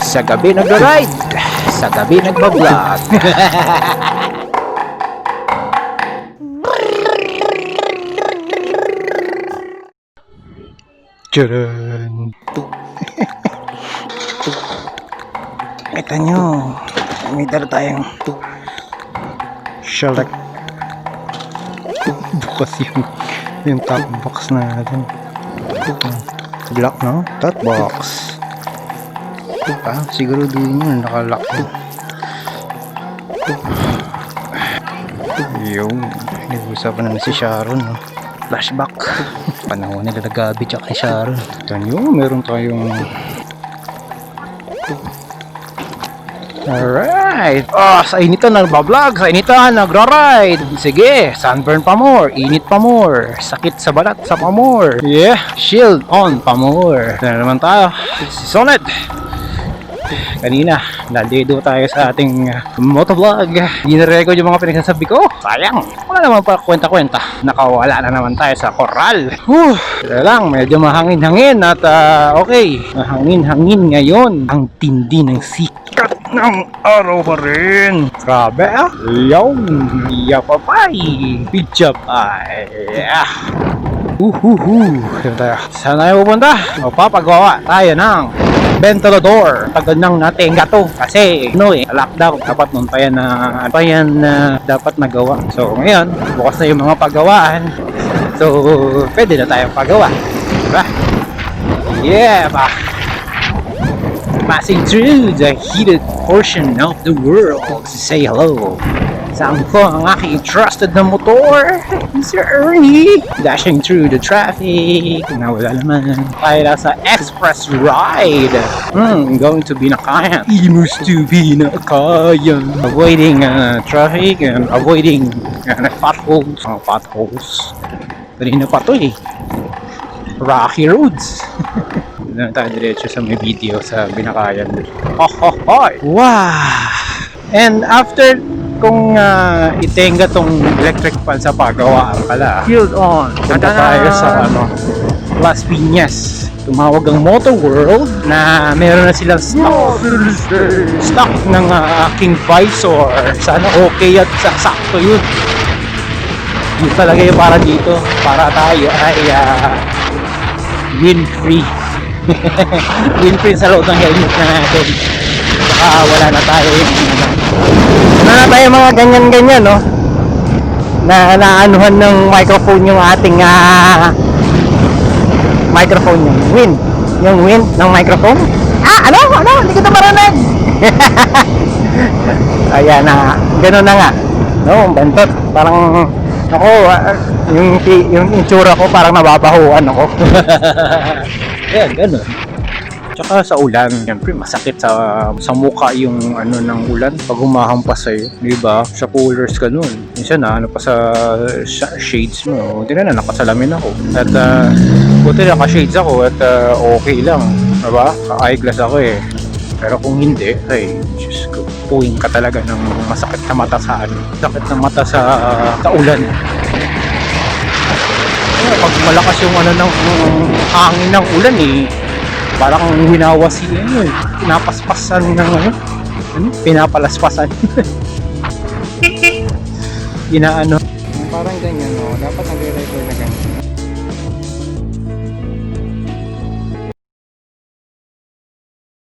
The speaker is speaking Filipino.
Sa Gabi Nag-Ri-Ride, sa Gabi Nag-Vlo-Vlog. Tcharan! Kita nyo, may dala tayong shalak. Bukas yung top box natin. Lock, no? Top box. Siguro doon yun, nakalock. Yung nag-usapan na si Sharon, no? Flashback. Panahon nila na Gabi tsaka ni Sharon. Tanyo, meron tayong alright. Sa initan nagbablog, sa initan nagra-ride. Sige, sunburn pa more, init pa more, sakit sa balat sa pa more. Yeah, shield on pa more. Na naman tayo, si Solid. Kanina, naldedo tayo sa ating motovlog. Hindi na-record yung mga pinagsasabi ko. Sayang, wala naman pa kwenta-kwenta. Nakawala na naman tayo sa koral. Kaya lang, medyo mahangin-hangin at okay. Mahangin-hangin ngayon. Ang tindi ng sikat ng araw pa rin. Grabe Yawn. Yapapay. Pijapay. Saan tayo pupunta? O papagawa tayo ng VENTELADOR. Tagal nang natenga to kasi lockdown. Dapat nun pa yan dapat nagawa. So ngayon, bukas na yung mga pagawaan. So pwede na tayong pagawa. Diba? Yeah ba? Passing through the heated portion of the world to say hello. Saan ko ang aking trusted na motor, Sir Ernie, dashing through the traffic. Nawala naman tayo sa express ride. Going to Binakayan. Imus to Binakayan. Avoiding traffic and avoiding potholes. Potholes. Kanina pa to rocky roads. Na tayo diretso sa may video sa Binakayan. Wow! And after kung itenga tong electric fan sa pagawaan pala, field on. Punta tayo sa Las Piñas. Tumawag ang Moto World na meron na silang stock ng aking visor. Sana okay at sakto yun. Yun talaga yung para dito. Para tayo ay win-free. Win-free sa loob ng helmet na natin. Saka wala na tayo mga ganyan-ganyan, no? Na naanuhan ng microphone yung ating microphone yung win ng microphone. Ano? Hindi ko ito marinig. Ayan na, gano'n na nga. No, bantot. Parang ako, yung itsura ko parang nababahuan ako. Ayan, gano'n. Tsaka sa ulan, siyempre masakit sa mukha yung ng ulan pag humahampas sa'yo, diba? Sa coolers ka nun. Minsan pa sa shades mo. Hindi na nakasalamin ako. At buti naka-shades ako at okay lang. Diba? Ka-eyeglass ako Pero kung hindi, Diyos ko, puwing ka talaga ng masakit na mata sa sakit na mata sa ulan. Pag malakas yung ng hangin ng ulan parang hinawas pinapaspasan ng pinapalaspasan. Parang ganyan, dapat nagre-record na ganyan.